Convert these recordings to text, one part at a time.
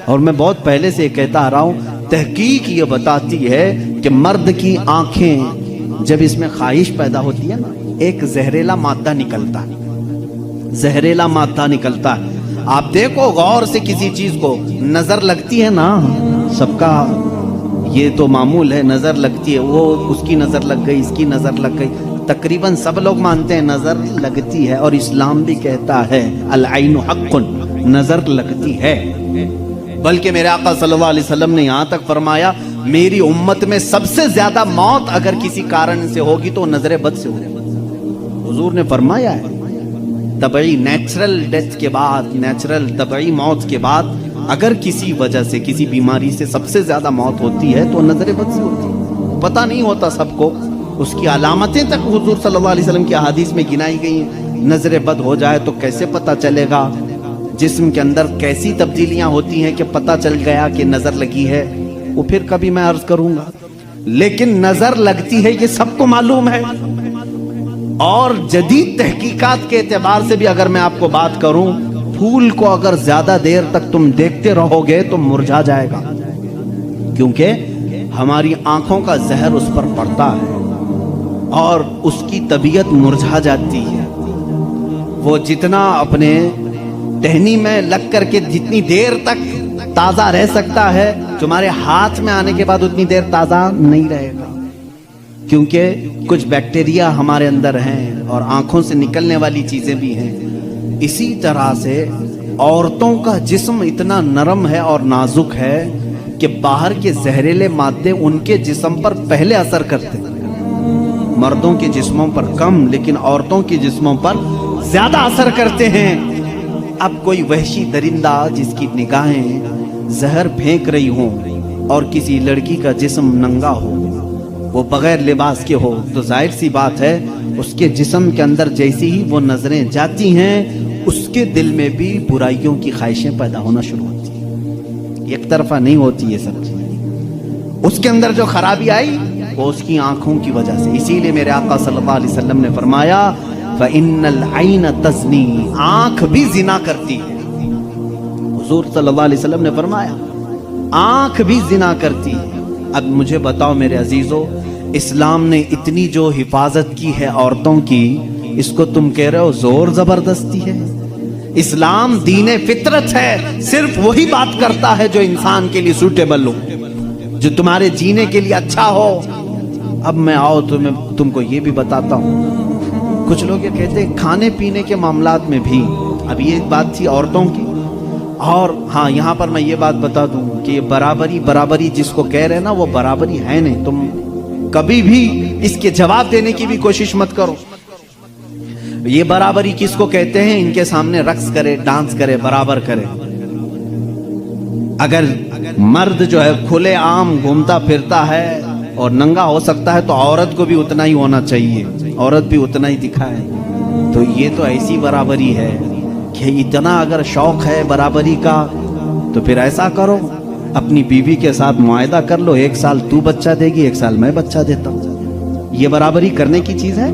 اور میں بہت پہلے سے کہتا آ رہا ہوں، تحقیق یہ بتاتی ہے کہ مرد کی آنکھیں جب اس میں خواہش پیدا ہوتی ہے نا، ایک زہریلا مادہ نکلتا ہے، زہریلا مادہ نکلتا ہے۔ آپ دیکھو غور سے کسی چیز کو، نظر لگتی ہے نا، سب کا یہ تو معمول ہے، نظر لگتی ہے، وہ اس کی نظر لگ گئی، اس کی نظر لگ گئی، تقریباً سب لوگ مانتے ہیں نظر لگتی ہے، اور اسلام بھی کہتا ہے العین حق، نظر لگتی ہے۔ بلکہ میرے آقا صلی اللہ علیہ وسلم نے یہاں تک فرمایا، میری امت میں سب سے زیادہ موت اگر کسی کارن سے ہوگی تو نظر بد سے ہوگی۔ حضور نے فرمایا ہے طبعی نیچرل ڈیتھ کے بعد، نیچرل طبعی موت کے بعد اگر کسی وجہ سے، کسی بیماری سے سب سے زیادہ موت ہوتی ہے تو نظر بد سے ہوتی ہے۔ پتہ نہیں ہوتا سب کو، اس کی علامتیں تک حضور صلی اللہ علیہ وسلم کی احادیث میں گنائی گئی ہیں۔ نظر بد ہو جائے تو کیسے پتہ چلے گا؟ جسم کے اندر کیسی تبدیلیاں ہوتی ہیں کہ پتہ چل گیا کہ نظر لگی ہے، وہ پھر کبھی میں عرض کروں گا۔ لیکن نظر لگتی ہے یہ سب کو معلوم ہے، اور جدید تحقیقات کے اعتبار سے بھی اگر میں آپ کو بات کروں، پھول کو اگر زیادہ دیر تک تم دیکھتے رہو گے تو مرجھا جائے گا، کیونکہ ہماری آنکھوں کا زہر اس پر پڑتا ہے اور اس کی طبیعت مرجھا جاتی ہے۔ وہ جتنا اپنے ٹہنی میں لگ کر کے جتنی دیر تک تازہ رہ سکتا ہے، تمہارے ہاتھ میں آنے کے بعد اتنی دیر تازہ نہیں رہے گا، کیونکہ کچھ بیکٹیریا ہمارے اندر ہیں اور آنکھوں سے نکلنے والی چیزیں بھی ہیں۔ اسی طرح سے عورتوں کا جسم اتنا نرم ہے اور نازک ہے کہ باہر کے زہریلے مادے ان کے جسم پر پہلے اثر کرتے ہیں، مردوں کے جسموں پر کم، لیکن عورتوں کے جسموں پر زیادہ اثر کرتے ہیں۔ اب کوئی وحشی درندہ جس کی نگاہیں زہر پھینک رہی ہوں اور کسی لڑکی کا جسم ننگا ہو، وہ بغیر لباس کے ہو، تو ظاہر سی بات ہے اس کے جسم کے اندر جیسی ہی وہ نظریں جاتی ہیں، اس کے دل میں بھی برائیوں کی خواہشیں پیدا ہونا شروع ہوتی ہیں۔ ایک طرفہ نہیں ہوتی یہ سب چیزیں، اس کے اندر جو خرابی آئی وہ اس کی آنکھوں کی وجہ سے۔ اسی لیے میرے آقا صلی اللہ علیہ وسلم نے فرمایا فَإِنَّ الْعَيْنَ تَزْنِي، آنکھ بھی زنا کرتی ہے۔ حضور صلی اللہ علیہ وسلم نے فرمایا آنکھ بھی زنا کرتی ہے۔ اب مجھے بتاؤ میرے عزیزو، اسلام نے اتنی جو حفاظت کی ہے عورتوں کی، اس کو تم کہہ رہے ہو زور زبردستی ہے؟ اسلام دین فطرت ہے، صرف وہی بات کرتا ہے جو انسان کے لیے سوٹیبل ہو، جو تمہارے جینے کے لیے اچھا ہو۔ اب میں آؤ تو میں تم کو یہ بھی بتاتا ہوں، کچھ لوگ یہ کہتے ہیں کھانے پینے کے معاملات میں بھی، اب یہ بات تھی عورتوں کی، اور ہاں یہاں پر میں یہ بات بتا دوں کہ یہ برابری جس کو کہہ رہے ہیں نا، وہ برابری ہے نہیں۔ تم کبھی بھی اس کے جواب دینے کی بھی کوشش مت کرو۔ یہ برابری کس کو کہتے ہیں؟ ان کے سامنے رقص کرے، ڈانس کرے، برابر کرے۔ اگر مرد جو ہے کھلے عام گھومتا پھرتا ہے اور ننگا ہو سکتا ہے تو عورت کو بھی اتنا ہی ہونا چاہیے، عورت بھی اتنا ہی دکھائے۔ تو یہ تو ایسی برابری ہے کہ اتنا اگر شوق ہے برابری کا تو پھر ایسا کرو، اپنی بیوی کے ساتھ معاہدہ کر لو، 1 سال تو بچہ دے گی، 1 سال میں بچہ دیتا ہوں۔ یہ برابری کرنے کی چیز ہے؟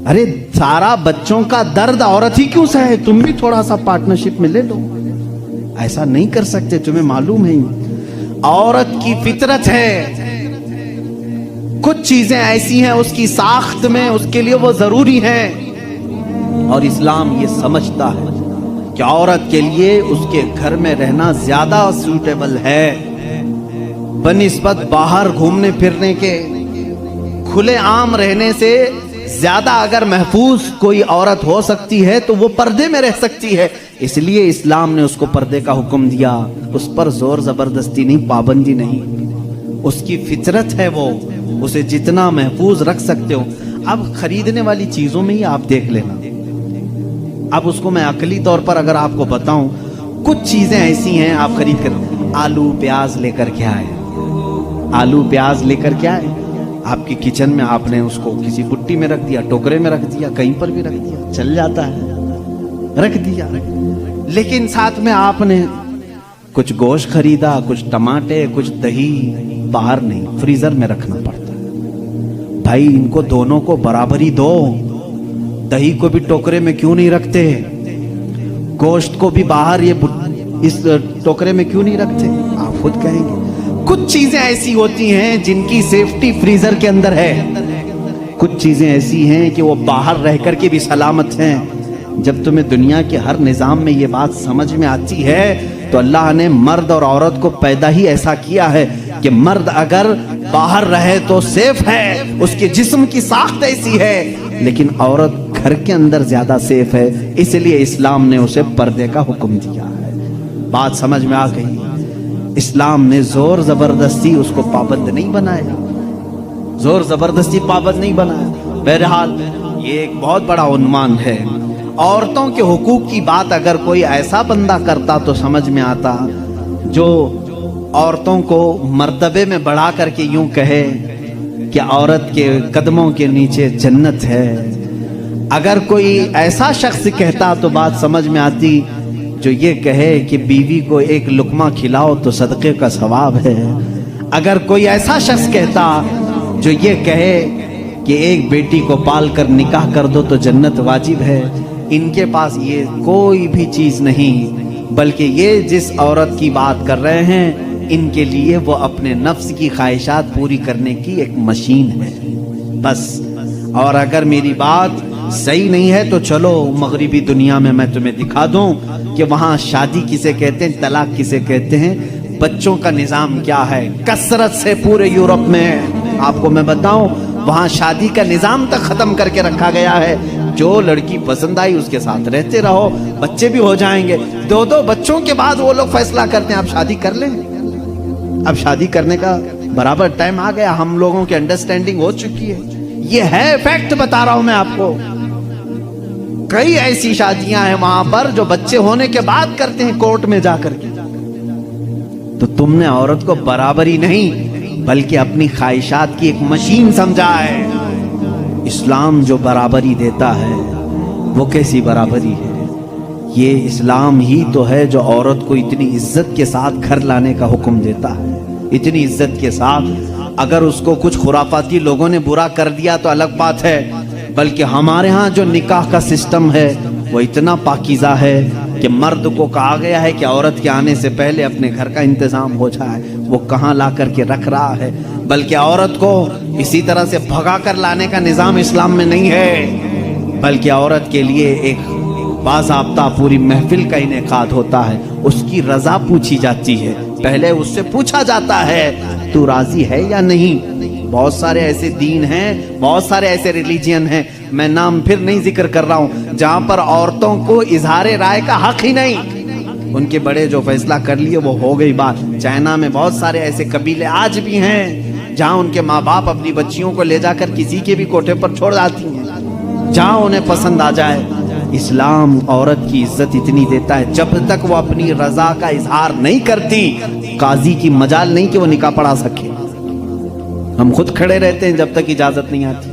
ارے سارا بچوں کا درد عورت ہی کیوں سہے؟ تم بھی تھوڑا سا پارٹنرشپ میں لے لو۔ ایسا نہیں کر سکتے، تمہیں معلوم ہے عورت کی فطرت ہے، کچھ چیزیں ایسی ہیں اس کی ساخت میں، اس کے لیے وہ ضروری ہیں، اور اسلام یہ سمجھتا ہے کہ عورت کے لیے اس کے گھر میں رہنا زیادہ سوٹیبل ہے بنسبت باہر گھومنے پھرنے کے۔ کھلے عام رہنے سے زیادہ اگر محفوظ کوئی عورت ہو سکتی ہے تو وہ پردے میں رہ سکتی ہے، اس لیے اسلام نے اس کو پردے کا حکم دیا۔ اس پر زور زبردستی نہیں، پابندی نہیں، اس کی فطرت ہے، وہ اسے جتنا محفوظ رکھ سکتے ہو۔ اب خریدنے والی چیزوں میں ہی آپ دیکھ لینا، اب اس کو میں عقلی طور پر اگر آپ کو بتاؤں، کچھ چیزیں ایسی ہیں آپ خرید کر، آلو پیاز لے کر کے آئے، آلو پیاز لے کر کے آئے، آپ کی کچن میں آپ نے اس کو کسی بٹی میں رکھ دیا، ٹوکرے میں رکھ دیا، کہیں پر بھی رکھ دیا، چل جاتا ہے، رکھ دیا۔ لیکن ساتھ میں آپ نے کچھ گوشت خریدا، کچھ ٹماٹے، کچھ دہی، باہر نہیں، فریزر میں رکھنا پڑتا ہے۔ بھائی ان کو دونوں کو برابری دو، دہی کو بھی ٹوکرے میں کیوں نہیں رکھتے؟ گوشت کو بھی باہر یہ اس ٹوکرے میں کیوں نہیں رکھتے؟ آپ خود کہیں گے کچھ چیزیں ایسی ہوتی ہیں جن کی سیفٹی فریزر کے اندر ہے، کچھ چیزیں ایسی ہیں کہ وہ باہر رہ کر کے بھی سلامت ہیں۔ جب تمہیں دنیا کے ہر نظام میں یہ بات سمجھ میں آتی ہے تو اللہ نے مرد اور عورت کو پیدا ہی ایسا کیا ہے کہ مرد اگر باہر رہے تو سیف ہے، اس کے جسم کی ساخت ایسی ہے، لیکن عورت گھر کے اندر زیادہ سیف ہے، اس لیے اسلام نے اسے پردے کا حکم دیا ہے۔ بات سمجھ میں آ گئی؟ اسلام نے زور زبردستی اس کو پابند نہیں بنایا، زور زبردستی پابند نہیں بنایا۔ بہرحال یہ ایک بہت بڑا عنوان ہے۔ عورتوں کے حقوق کی بات اگر کوئی ایسا بندہ کرتا تو سمجھ میں آتا جو عورتوں کو مرتبے میں بڑھا کر کے یوں کہے کہ عورت کے قدموں کے نیچے جنت ہے۔ اگر کوئی ایسا شخص کہتا تو بات سمجھ میں آتی جو یہ کہے کہ بیوی کو ایک لقمہ کھلاؤ تو صدقے کا ثواب ہے۔ اگر کوئی ایسا شخص کہتا جو یہ کہے کہ ایک بیٹی کو پال کر نکاح کر دو تو جنت واجب ہے، ان کے پاس یہ کوئی بھی چیز نہیں، بلکہ یہ جس عورت کی بات کر رہے ہیں ان کے لیے وہ اپنے نفس کی خواہشات پوری کرنے کی ایک مشین ہے بس۔ اور اگر میری بات صحیح نہیں ہے تو چلو مغربی دنیا میں میں تمہیں دکھا دوں کہ وہاں شادی کسے کہتے ہیں، طلاق کسے کہتے ہیں، بچوں کا نظام کیا ہے۔ کثرت سے پورے یورپ میں آپ کو میں بتاؤں وہاں شادی کا نظام تک ختم کر کے رکھا گیا ہے۔ جو لڑکی پسند آئی اس کے ساتھ رہتے رہو، بچے بھی ہو جائیں گے، 2 بچوں کے بعد وہ لوگ فیصلہ کرتے ہیں اب شادی کر لیں۔ اب شادی کرنے کا برابر ٹائم آ گیا، ہم لوگوں کی انڈرسٹینڈنگ ہو چکی ہے، یہ ہے فیکٹ بتا رہا ہوں میں آپ کو۔ کئی ایسی شادیاں ہیں وہاں پر جو بچے ہونے کے بعد کرتے ہیں کورٹ میں جا کر کے۔ تو تم نے عورت کو برابری نہیں بلکہ اپنی خواہشات کی ایک مشین سمجھا ہے۔ اسلام جو برابری دیتا ہے وہ کیسی برابری ہے؟ یہ اسلام ہی تو ہے جو عورت کو اتنی عزت کے ساتھ گھر لانے کا حکم دیتا ہے، اتنی عزت کے ساتھ۔ اگر اس کو کچھ خرافاتی لوگوں نے برا کر دیا تو الگ بات ہے، بلکہ ہمارے ہاں جو نکاح کا سسٹم ہے وہ اتنا پاکیزہ ہے کہ مرد کو کہا گیا ہے کہ عورت کے آنے سے پہلے اپنے گھر کا انتظام ہو جائے، وہ کہاں لا کر کے رکھ رہا ہے، بلکہ عورت کو اسی طرح سے بھگا کر لانے کا نظام اسلام میں نہیں ہے، بلکہ عورت کے لیے ایک باضابطہ پوری محفل کا انعقاد ہوتا ہے، اس کی رضا پوچھی جاتی ہے، پہلے اس سے پوچھا جاتا ہے تو راضی ہے یا نہیں۔ بہت سارے ایسے دین ہیں، بہت سارے ایسے ریلیجین ہیں، میں نام پھر نہیں ذکر کر رہا ہوں، جہاں پر عورتوں کو اظہار رائے کا حق ہی نہیں، ان کے بڑے جو فیصلہ کر لیے وہ ہو گئی بات۔ چائنا میں بہت سارے ایسے قبیلے آج بھی ہیں جہاں ان کے ماں باپ اپنی بچیوں کو لے جا کر کسی کے بھی کوٹھے پر چھوڑ جاتی ہیں جہاں انہیں پسند آ جائے۔ اسلام عورت کی عزت اتنی دیتا ہے جب تک وہ اپنی رضا کا اظہار نہیں کرتی قاضی کی مجال نہیں کہ وہ نکاح پڑھا سکے۔ ہم خود کھڑے رہتے ہیں جب تک اجازت نہیں آتی،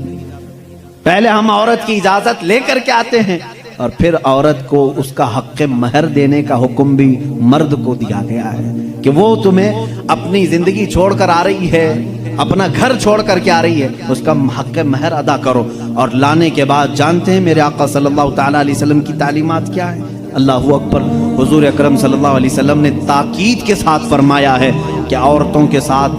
پہلے ہم عورت کی اجازت لے کر کے آتے ہیں، اور پھر عورت کو اس کا حق مہر دینے کا حکم بھی مرد کو دیا گیا ہے کہ وہ تمہیں اپنی زندگی چھوڑ کر آ رہی ہے، اپنا گھر چھوڑ کر کے آ رہی ہے، اس کا حق مہر ادا کرو۔ اور لانے کے بعد جانتے ہیں میرے آقا صلی اللہ تعالیٰ علیہ وسلم کی تعلیمات کیا ہے؟ اللہ اکبر۔ حضور اکرم صلی اللہ علیہ وسلم نے تاکید کے ساتھ فرمایا ہے کہ عورتوں کے ساتھ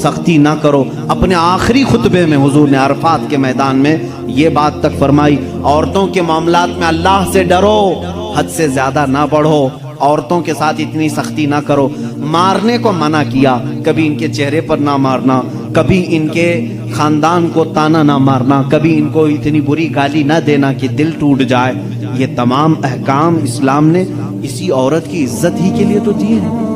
سختی نہ کرو۔ اپنے آخری خطبے میں حضور نے عرفات کے میدان میں یہ بات تک فرمائی، عورتوں کے معاملات میں اللہ سے ڈرو، حد سے زیادہ نہ بڑھو، عورتوں کے ساتھ اتنی سختی نہ کرو۔ مارنے کو منع کیا، کبھی ان کے چہرے پر نہ مارنا، کبھی ان کے خاندان کو تانا نہ مارنا، کبھی ان کو اتنی بری گالی نہ دینا کہ دل ٹوٹ جائے۔ یہ تمام احکام اسلام نے اسی عورت کی عزت ہی کے لیے تو دیے ہیں۔